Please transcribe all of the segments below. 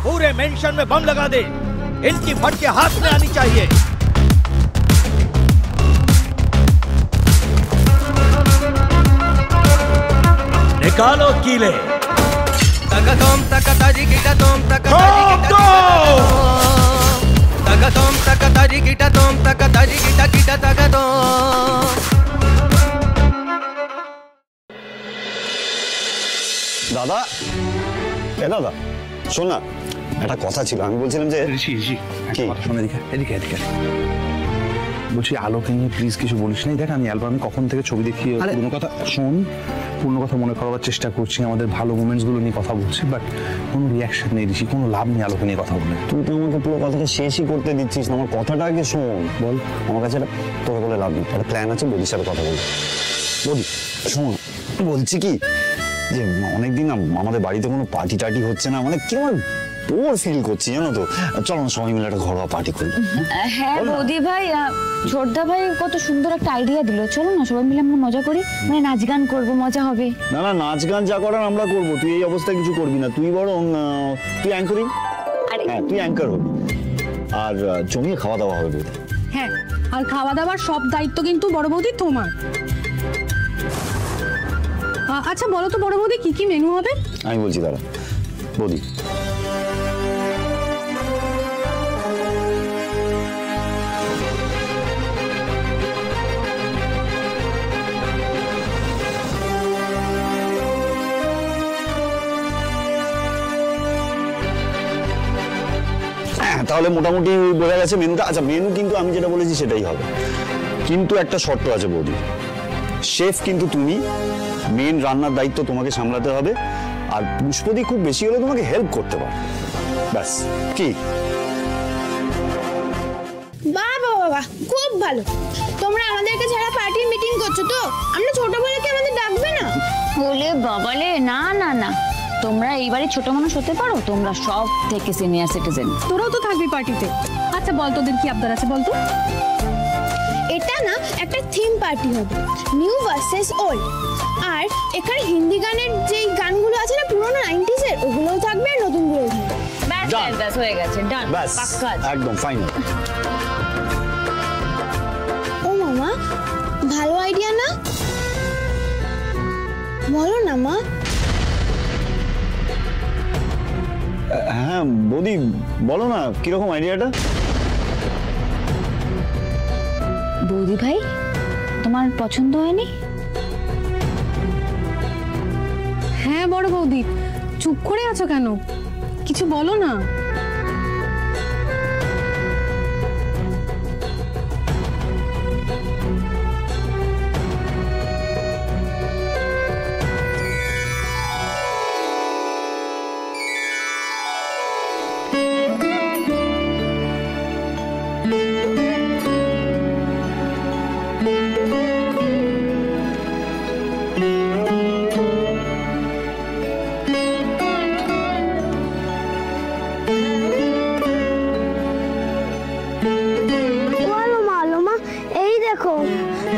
पूरे मेंशन में बम लगा दे। इनकी फटके हाथ में आनी चाहिए। निकालो कीले। तगतोम तकताजी गिटातोम तकताजी तगतोम तकताजी गिटातोम तकताजी गिटा गिटा तगतोम। দাদা এ দাদা শোন না, একটা কথা ছিল। আমি বলছিলাম যে ঋষি কি কথা শোন, এদিকে এদিকে এদিকে বলছি, আলোকে নিয়ে প্লিজ কিছু বলিস না। দেখ আমি অ্যালবামে কখন থেকে ছবি দেখি, পুরনো কথা শোন, পূর্ণ কথা মনে করার চেষ্টা করছি, আমাদের ভালো মোমেন্টস গুলো নিয়ে কথা বলছি, বাট কোনো রিয়াকশন নেই ঋষি, কোনো লাভ নেই আলোকে নিয়ে কথা বলে। তুই তো আমাকে পুরো কথাটা শেষই করতে দিচ্ছিস না। আমার কথাটা আগে শোন। বল। আমার কাছে তোকে বলে লাভ নেই, একটা প্ল্যান আছে, বদির সাথে কথা বলি। বদি শোন, বলছি কি যে অনেকদিন আমাদের বাড়িতে কোনো পার্টি টার্টি হচ্ছে না, মানে কি আমার বোর ফিল করছি জানো তো। চলো না সবাই মিলে একটা ঘরোয়া পার্টি করি। হ্যাঁ বৌদি ভাই, ছোটদা ভাই কত সুন্দর একটা আইডিয়া দিল। চলো না সবাই মিলে আমরা মজা করি, মানে নাচ গান করবো, মজা হবে। না না, নাচ গান যা করার আমরা করবো, তুই এই অবস্থায় কিছু করবি না। তুই বরং তুই অ্যাঙ্করিং, হ্যাঁ তুই অ্যাঙ্কার হবি, আর জমিয়ে খাওয়া দাওয়া হবে। হ্যাঁ, আর খাওয়া দাওয়ার সব দায়িত্ব কিন্তু বড় বৌদি তোমার। আচ্ছা বলো তো বড় বৌদি, কি কি মেনু হবে? আমি বলছি দাঁড়া বৌদি। তাহলে মোটামুটি বোঝা গেছে মেনুটা। আচ্ছা মেনু কিন্তু আমি যেটা বলেছি সেটাই হবে, কিন্তু একটা শর্ত আছে বৌদি। শেফ কিন্তু তুমি, মেন রান্নার দায়িত্ব তোমাকে সামলাতে হবে, আর পুষ্পদি খুব বেশি হলে তোমাকে হেল্প করতে পারে, ব্যাস। কি বাবা বাবা, খুব ভালো। তোমরা আমাদেরকে ছাড়া পার্টি মিটিং করছো তো? আমরা ছোট বলে কি আমাদের ডাকবে না? বলে বাবালে, না না না, তোমরা এইবারে ছোট মানুষ হতে পারো, তোমরা সব থেকে সিনিয়র সিটিজেন। তোরাও তো থাকবি পার্টিতে। আচ্ছা বল তোদের কি আবদার আছে বল তো। এটা না একটা থিম পার্টি হবে, নিউ ভার্সেস ওল্ড। আর এখানে হিন্দি গানের যে গানগুলো আছে না পুরোনো 90s এর, ওগুলোও থাকবে আর নতুনগুলোও থাকবে। ব্যাস ব্যাস হয়ে গেছে, ডান, পাক্কা একদম ফাইনাল। ও মামা, ভালো আইডিয়া না? বলো না মা। হ্যাঁ বৌদি বলো না, কিরকম আইডিয়াটা? বৌদি ভাই, তোমার পছন্দ হয়নি? হ্যাঁ বড় বৌদি, চুপ করে আছো কেন? কিছু বলো না।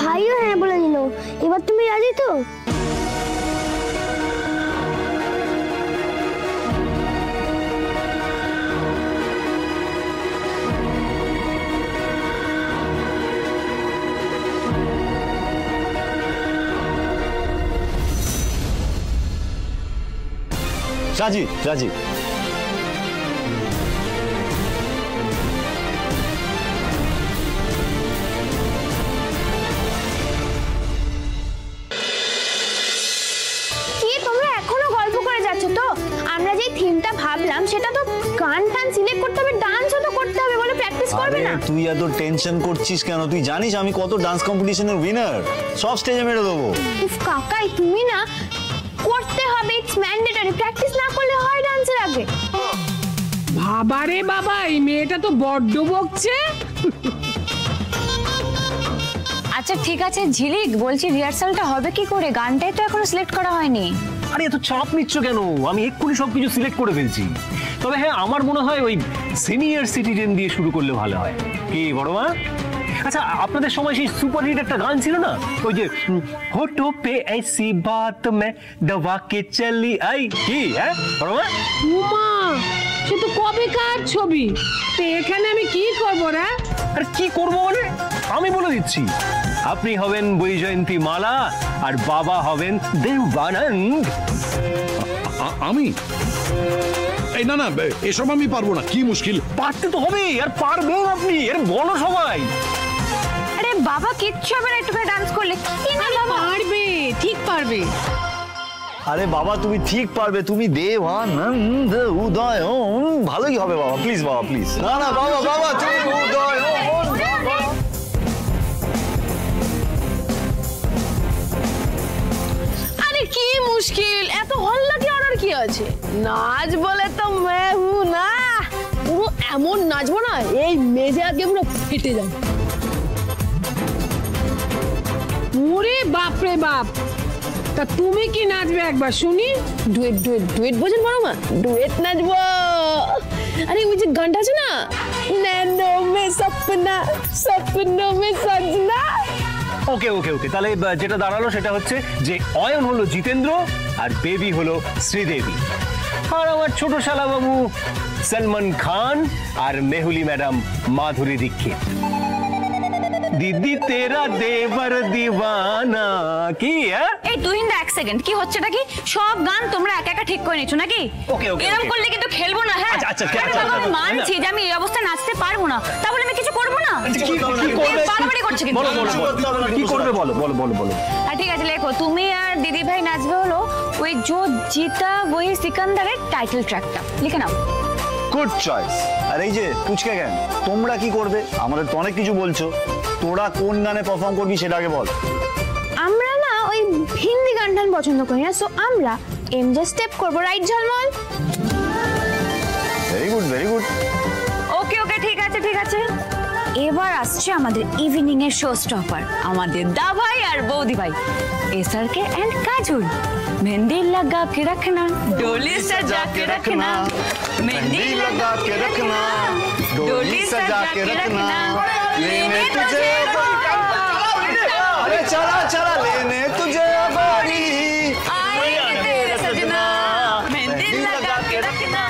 ভাইও হ্যাঁ বলে দিল। এবার তুমি রাজি তো? রাজি রাজি। আমরা যে থিমটা ভাবলাম সেটা তো গান টান সিলেক্ট করতে হবে, ডান্সও তো করতে হবে, বলে প্র্যাকটিস করবে না? তুই এত টেনশন করছিস কেন? তুই জানিস আমি কত ডান্স কম্পিটিশনের উইনার, সব স্টেজে মেরে দেবো। উফ কাকাই, তুমি না করতে হবে, ইটস ম্যান্ডেটরি। প্র্যাকটিস না করলে হয় ডান্সের আগে? বাবা রে বাবা, এই মেয়েটা তো বড্ড বকছে। আচ্ছা ঠিক আছে ঝিলিক, বলছি রিহার্সালটা হবে কি করে? গানটাই তো এখনো সিলেক্ট করা হয়নি। আরে এত চাপ নিচ্ছ কেন? আমি এক্ষুনি সবকিছু সিলেক্ট করে ফেলছি। তবে হ্যাঁ, আমার মনে হয় ওই সিনিয়র সিটিজেন দিয়ে শুরু করলে ভালো হয়। কি বড় মা? আচ্ছা আপনাদের সময় সেই সুপারহিট একটা গান ছিল না, ওই যে হোঠো পে ऐसी बात में दबा के चली आई, কি হ্যাঁ বড় মা? উমা, সে তো কবেকার ছবি। তো এখানে আমি কি করবো রে? আর কি করবো মানে আমি বলে দিচ্ছি, আপনি হবেন বৈজয়ন্তী মালা আর বাবা হবেন দেবানন্দ। আমি এই না না এসব আমি পারবো না, কি মুশকিল। পারতে তো হবে, আর পারবেন আপনি, এর বলো সবাই। আরে বাবা কিচ্ছু হবে না, একটু করে ডান্স করলে। কি না বাবা পারবে, ঠিক পারবে। আরে বাবা তুমি ঠিক পারবে, তুমি দেবানন্দ উদয়ন, ভালোই হবে বাবা, প্লিজ বাবা প্লিজ। না না বাবা বাবা তুমি উদয়ন। আরে কি মুশকিল, এত হল্লা কি অর্ডার কি আছে? নাচ বলে তো মেহু না, পুরো এমন নাচবো না এই মেজে আজকে পুরো ফেটে যাবে। ওরে বাপ রে বাপ, তা তুমি কি নাচবে একবার শুনি? ডুয়েট ডুয়েট ডুয়েট বোঝেন বড় মা? ডুয়েট নাচবো। আরে ওই যে গানটা আছে না, নैनो में सपना सपनों में सजना। ওকে ওকে ওকে, তাহলে যেটা দাঁড়ালো সেটা হচ্ছে যে অয়ন হলো জিতেন্দ্র আর বেবি হলো শ্রীদেবী, আর আমার ছোট শালা বাবু সলমান খান আর মেহুলি ম্যাডাম মাধুরী দীক্ষিত। দিদি তেরা দেবর দিওয়ানা। কি এই তুহিনদা এক সেকেন্ড, কি হচ্ছেটা কি? সব গান তোমরা একা একা ঠিক করে নিচ্ছ নাকি? ওকে ওকে, এরকম করলে কিন্তু খেলবো না। হ্যাঁ আচ্ছা আমি মানছি যে আমি এই অবস্থায় নাচতে পারবো না, তা বলে আমি কিছু করবো না? কি করবে বাড়াবাড়ি করছে কিন্তু। কি করবে বলো বলো বলো বলো। ঠিক আছে লেখো, তুমি আর দিদি ভাই নাচবে হলো ওই জো জিতা ওই সিকান্দারের টাইটেল ট্র্যাকটা, লিখে নাও। Good choice. আর এই যে পুচকে জ্ঞান, তোমরা কি করবে? আমাদের তো অনেক কিছু বলছো, তোরা কোন গানে পারফর্ম করবি সেটা আগে বল। আমরা না ওই হিন্দি গান টান পছন্দ করি না, সো আমরা এমজে স্টেপ করবো, right Jhalmal? Very good very good. Okay okay ঠিক আছে ঠিক আছে। এবার আসছে আমাদের ইভিনিং এর শো স্টপার, আমাদের দা ভাই আর বৌদি ভাই এসআরকে এন্ড কাজল। मेहंदी लगा के रखना, डोली सजा के रखना, मेहंदी लगा के रखना, डोली सजा के रखना, लेने तुझे अरे चला चला लेने तुझे बारी, आएंगे तेरे सजना, मेहंदी लगा के रखना।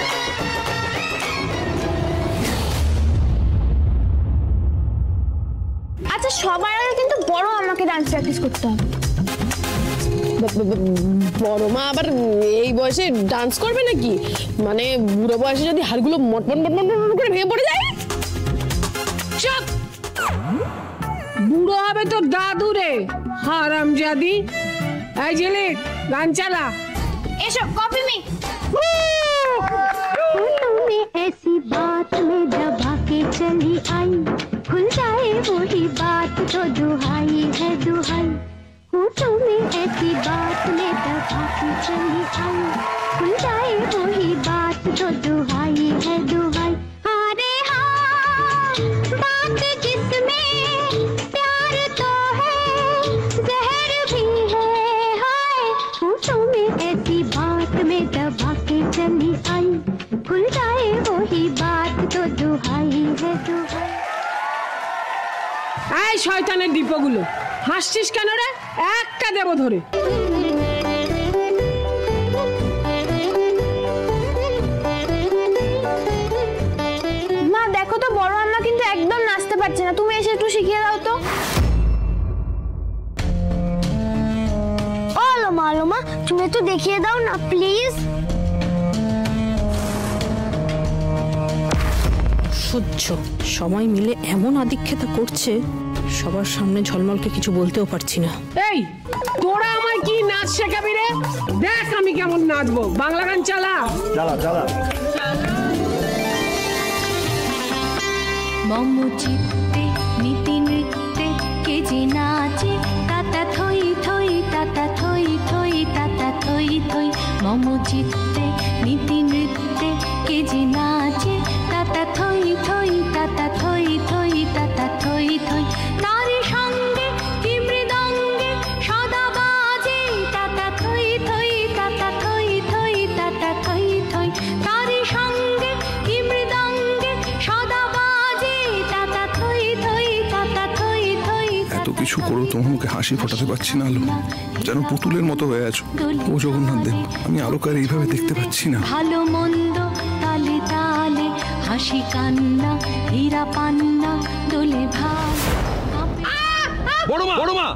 আচ্ছা সবার আগে কিন্তু বড় আমাকে ডান্স প্র্যাকটিস করতে হবে। বড় মা আবার এই বয়সে ডান্স করবে নাকি? মানে বুড়ো বয়সে যদি হাড়গুলো মটমট মটমট করে ভেঙে পড়ে যায়। চুপ, বুড়ো হবে তো দাদু রে হারামজাদি। এই ছেলে গান চালা। এসো কপি মি। तुम्हें ऐसी बात में दबा के चली आई, खुल जाए वही बात तो दुहाई है दुहाई। तुम्हें ऐसी बात में दबा के चली आई, खुल जाए वही बात तो दुहाई है दुहाई। अरे हाँ बात जिसमें प्यार तो है जहर भी है, हाय तुम्हें ऐसी बात में दबा के चली आई, खुल जाए वही बात तो दुहाई है दुहाई। এই শয়তানের ডিপোগুলো হাসছিস কেন রে? একটা দেব ধরে। মা দেখো তো বড় আম্মা কিন্তু একদম নাচতে পারছে না, তুমি এসে একটু শিখিয়ে দাও তো। ও লোমা তুমি একটু দেখিয়ে দাও না প্লিজ। সহ্য সবাই মিলে এমন আদিক্ষেতা করছে, সবার সামনে ঝলমলকে কিছু বলতেও পারছি না। এই তোরা আমায় কি নাচ শেখাবি রে? দেখ আমি কেমন নাচবো। বাংলা গান চালা চালা চালা। মম চিত্তে নীতি নৃত্যে কে যে নাচে, তাতা থই থই তাতা থই থই তাতা থই থই। মম চিত্তে নীতি নৃত্যে কে যে নাচে, তাতা থই থই তাতা থই থই তাতা থই থই। তারি সঙ্গে কি মৃদঙ্গে সদা বাজে, তাতা থই থই তাতা থই থই তাতা থই থই। তারি সঙ্গে কি মৃদঙ্গে সদা বাজে, তাতা থই থই তাতা থই থই। এত কিছু করেও তোমার মুখে হাসি ফোটাতে পারছি না আলো, যেন পুতুলের মতো হয়ে আছো। ও জগন্নাথ দেব, আমি আলোকে আর এইভাবে দেখতে পাচ্ছি না। ভালো মন্দ তালে তা হাসি কান্না হীরা পান্না দোলে ভাগ বড় মা, বড় মা।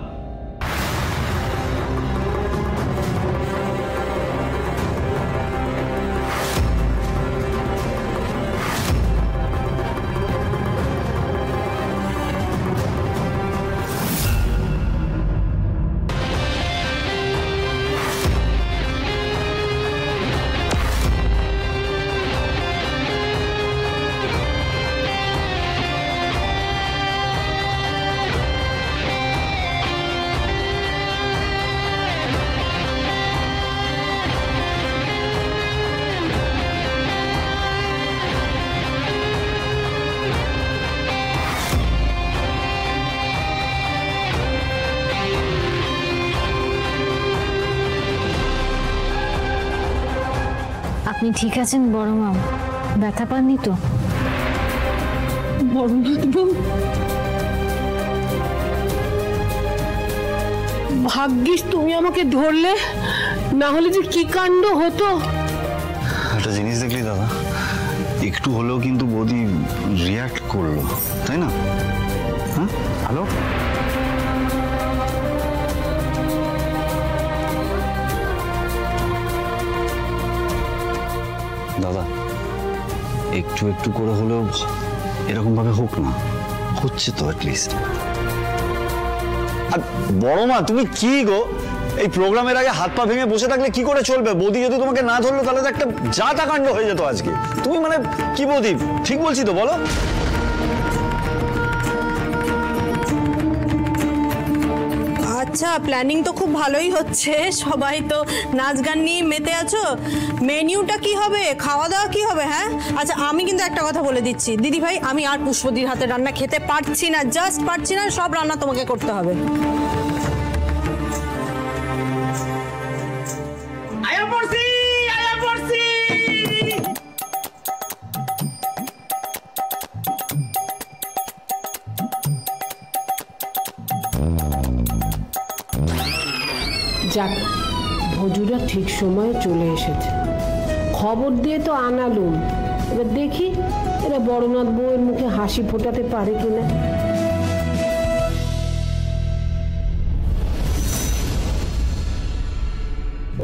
আপনি ঠিক আছেন বড় মা? ব্যথা পাননি তো? ভাগ্যিস তুমি আমাকে ধরলে, না হলে যে কি কাণ্ড হতো। একটা জিনিস দেখলি দাদা, একটু হলেও কিন্তু বৌদি রিয়াক্ট করলো, তাই না? হ্যাঁ হ্যালো, দাদা একটু একটু করে হলেও এরকম ভাবে হোক না, হচ্ছে তো অ্যাটলিস্ট। আর বড় মা তুমি কি গো, এই প্রোগ্রামের আগে হাত পা ভেঙে বসে থাকলে কি করে চলবে? বৌদি যদি তোমাকে না ধরলো তাহলে তো একটা যাতাকাণ্ড হয়ে যেত আজকে। তুমি মানে কি বৌদি, ঠিক বলছি তো বলো? আচ্ছা, প্ল্যানিং তো খুব ভালোই হচ্ছে, সবাই তো নাচ গান নিয়ে মেতে আছো। মেনিউটা কি হবে, খাওয়া দাওয়া কি হবে? হ্যাঁ আচ্ছা, আমি কিন্তু একটা কথা বলে দিচ্ছি দিদি ভাই, আমি আর পুষ্পদির হাতে রান্না খেতে পারছি না, জাস্ট পারছি না, সব রান্না তোমাকে করতে হবে। যাক, ভজুরা ঠিক সময়ে চলে এসেছে, খবর দিয়ে তো আনালুম। এবার দেখি এরা বড়নাথ বউয়ের মুখে হাসি ফোটাতে পারে কিনা।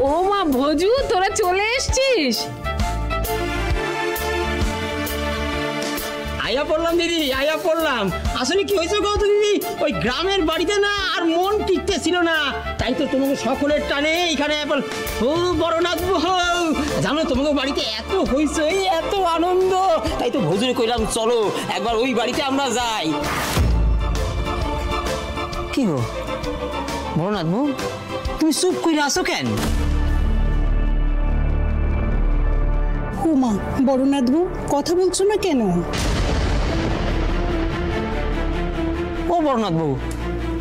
ও মা ভজু, তোরা চলে এসছিস? আয়া পড়লাম দিদি, আয়া পড়লাম। আসলে কি হয়েছে গো দিদি, ওই গ্রামের বাড়িতে না আর মন টিকতেছিল না, তাই তো তোমাকে সকলের টানে এখানে ও বড়নাথ বউ, জানো তোমাকে বাড়িতে এত হয়েছে, এত আনন্দ, তাই তো ভজুরে কইলাম চলো একবার ওই বাড়িতে আমরা যাই। কি গো বড়নাথ বউ, তুমি চুপ করে আসো কেন? ও মা, বড়নাথ বউ কথা বলছো না কেন? ও বড়নাথ বউ,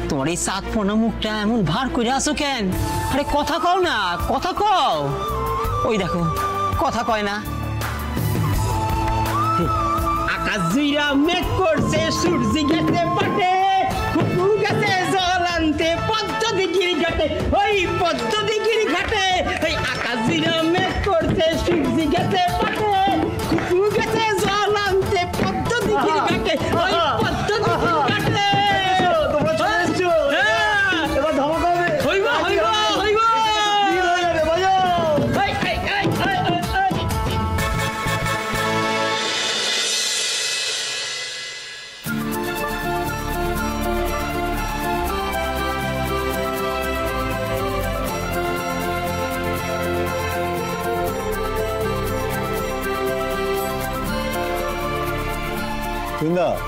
তোমার এই সাত পোনা মুখটা এমন ভার করে আসো কেন? আরে কথা কও না, কথা কও। ওই দেখো কথা কয় না। আকাশ জুইরা মেঘ করছে, সূর্য গেছে পাটে, কুকুর গেছে জল আনতে পদ্ম দিঘির ঘাটে, ওই পদ্ম দিঘির ঘাটে। ওই আকাশ জুইরা মেঘ করছে, সূর্য গেছে পাটে, কুকুর গেছে জল আনতে পদ্ম দিঘির ঘাটে, ওই পদ্ম দিঘির ঘাটে। তোমরা চলে এসছো, এবার ধামাকা হবে। হইব হইব হইব, বাজাও।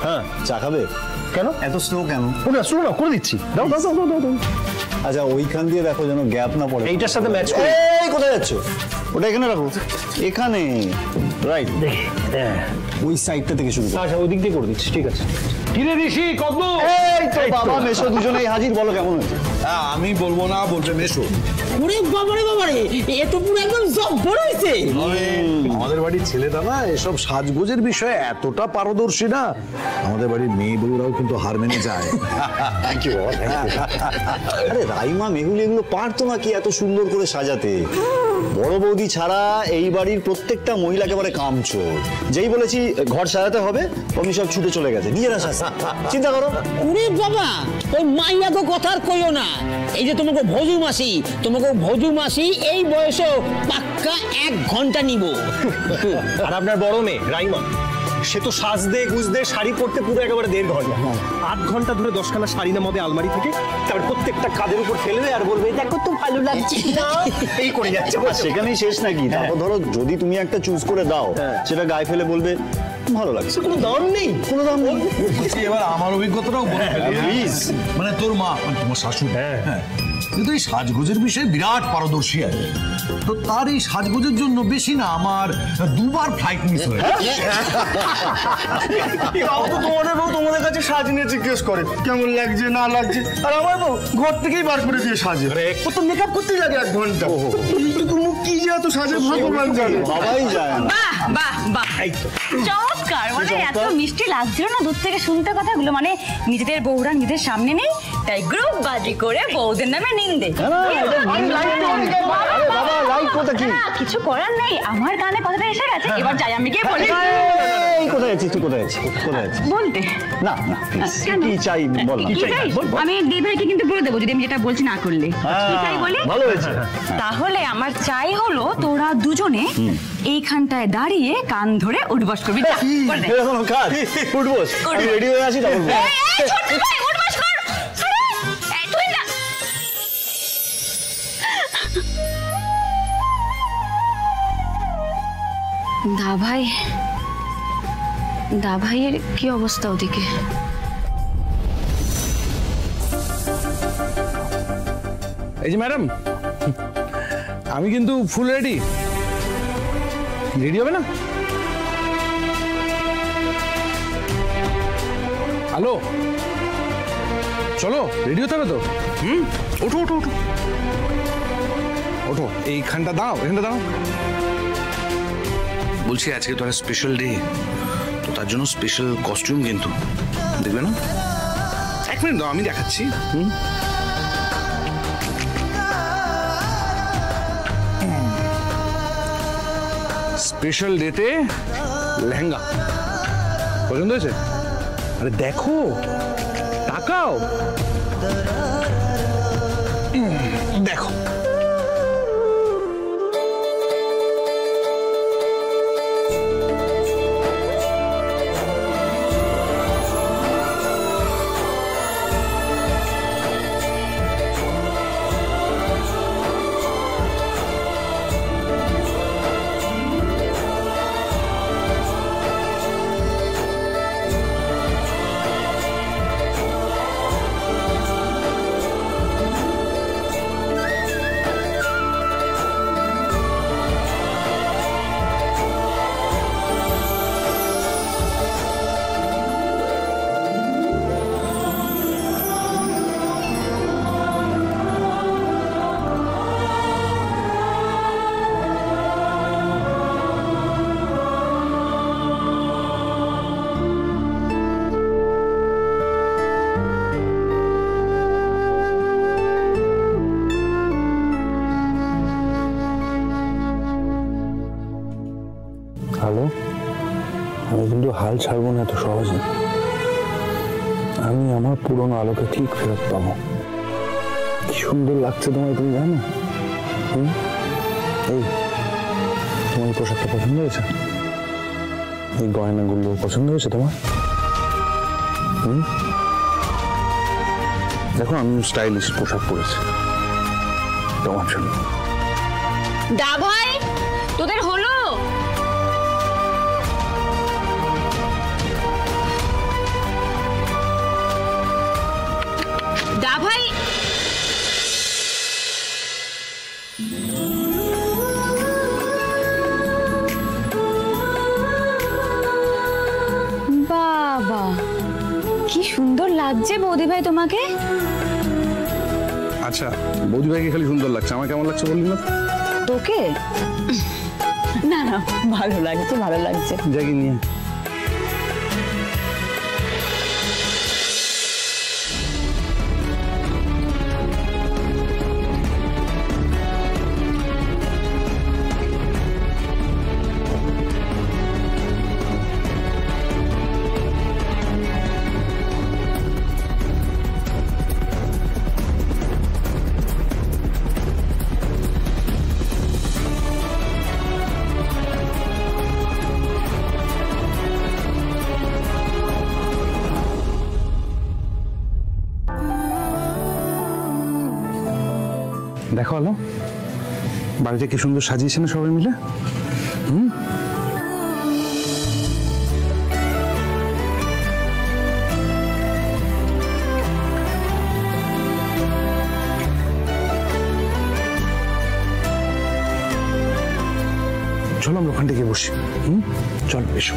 হ্যাঁ, চা খাবে? কেন এত স্লো কেন? ওটা স্লো না, করে দিচ্ছি। দাও দাও দাও দাও দাও। আচ্ছা, ওইখান দিয়ে দেখো যেন গ্যাপ না পড়ে। এইটার সাথে ম্যাচ করে। এই কোথায় যাচ্ছ? ওটা এখানে রাখো, এখানে রাইট। দেখি, ওই সাইডটা থেকে শুরু করো। আচ্ছা, ওই দিক দিয়ে করে দিচ্ছি, ঠিক আছে। কিরে ঋষি কত? এই তো বাবা মেশো দুজনেই হাজির, বলো কেমন হয়েছে? হ্যাঁ আমি বলবো না, বলছে মেশো। ওরে বাবারে বাবারে, এ তো পুরো একদম জব্বর হয়েছে। আমাদের বাড়ির ছেলেটা না এসব সাজগোজের বিষয়ে এতটা পারদর্শী না, আমাদের বাড়ির মেয়েগুলোরাও কিন্তু হার মেনে যায়। আরে রাইমা মেহুল এগুলো পারতো না কি এত সুন্দর করে সাজাতে? বড় বৌদি ছাড়া এই বাড়ির প্রত্যেকটা মহিলা একেবারে কামচোর। যেই বলেছি ঘর সাজাতে হবে অমনি সব ছুটে চলে গেছে, নিজেরা সাজা। চিন্তা করো। ওরে বাবা, ওই মাইয়াকে কথা আর কইও না। এই যে তোমাকে ভজু মাসি এই বয়সে পাক্কা 1 ঘন্টা নিব। আর আপনার বড় মেয়ে রাইমা, সে তো সাজদে গুজদে শাড়ি পরতে পুরো একেবারে 1.5 ঘন্টা। 8 ঘন্টা ধরে 10খানা শাড়ি নামাবে আলমারি থেকে, তারপর প্রত্যেকটা কাঁধের উপর ফেলবে আর বলবে দেখো তো ভালো লাগছে না, এই করে যাচ্ছে। সেখানেই শেষ নাকি? তারপর ধরো যদি তুমি একটা চুজ করে দাও, সেটা গায়ে ফেলে বলবে ভালো লাগছে, কোনো দাম নেই, কোনো দাম নেই। এবার আমার অভিজ্ঞতাটাও বলে ফেলি প্লিজ। মানে তোর মা, তোমার শাশুড়ি, হ্যাঁ কিন্তু এই সাজগোজের বিষয়ে বিরাট পারদর্শী আছে। তো তার এই সাজগোজের জন্য বেশি না আমার 2বার ফ্লাইট মিস হয়েছে। তোমাদের বউ তোমাদের কাছে সাজ নিয়ে জিজ্ঞেস করে কেমন লাগছে না লাগছে, আর আমার বউ ঘর থেকেই বার করে দিয়ে সাজে। ও তো মেকআপ করতেই লাগে 1 ঘন্টা। কিন্তু মুখ কি যে এত সাজে ভগবান জানে, বাবাই জানে। বাহ বাহ বাহ, চমৎকার। মানে এত মিষ্টি লাগছিল না দূর থেকে শুনতে কথাগুলো। মানে নিজেদের বউরা নিজেদের সামনে নেই, তাই গ্রুপ বাজি করে বউদের নামে নিন্দে। কিছু করার নেই, আমার কানে কথাটা এসে গেছে, এবার যাই আমি গিয়ে বলি। কোথায় আছিস তুই? কোথায় আছিস? কোথায় আছিস বলতে না না কি চাই বল না। আমি দিদি ভাইকে কিন্তু বলে দেবো যদি আমি যেটা বলছি না করলে। কি চাই বলি? ভালো হয়েছে। তাহলে আমার চাই হলো তোরা দুজনে এইখানটায় দাঁড়িয়ে কান ধরে উঠবস করবি। উঠবস? আমি রেডি হয়ে আছি তখন। দাভাইয়ের কি অবস্থা ওদিকে? এই যে ম্যাডাম, আমি কিন্তু ফুল রেডি হবে না? হ্যালো, চলো রেডি হতে হবে তো। ওঠো ওঠো ওঠো ওঠো, এইখানটা দাও, এখানটা দাও। বলছি আজকে তো একটা স্পেশাল ডে, তো তার জন্য স্পেশাল কস্টিউম কিন্তু দেখবে না? 1 মিনিট দাও, আমি দেখাচ্ছি। স্পেশাল ডেতে লেহেঙ্গা পছন্দ হয়েছে? আরে দেখো, তাকাও, দেখো। হ্যালো, আমি কিন্তু হাল ছাড়বো না এত সহজে। আমি আমার পুরনো আলোকে ঠিক ফেরত পাবো। কি সুন্দর লাগছে তোমায়, তুমি জানো? এই তোমার পোশাকটা পছন্দ হয়েছে? এই গয়নাগুলো পছন্দ হয়েছে তোমার? দেখো আমি স্টাইলিশ পোশাক পরেছি তোমার জন্য। দা ভাই, তোদের হলো? দা ভাই, বাবা লাগছে বৌদি ভাই তোমাকে? আচ্ছা বৌদি ভাইকে খালি সুন্দর লাগছে, আমার কেমন লাগছে বললি না? তোকে না না ভালো লাগছে, ভালো লাগছে। জাগি নিয়ে দেখো আলো, বাড়িটা কি সুন্দর সাজিয়েছে না সবাই মিলে? চলো আমরা ওখান থেকে বসি। চলো এসো।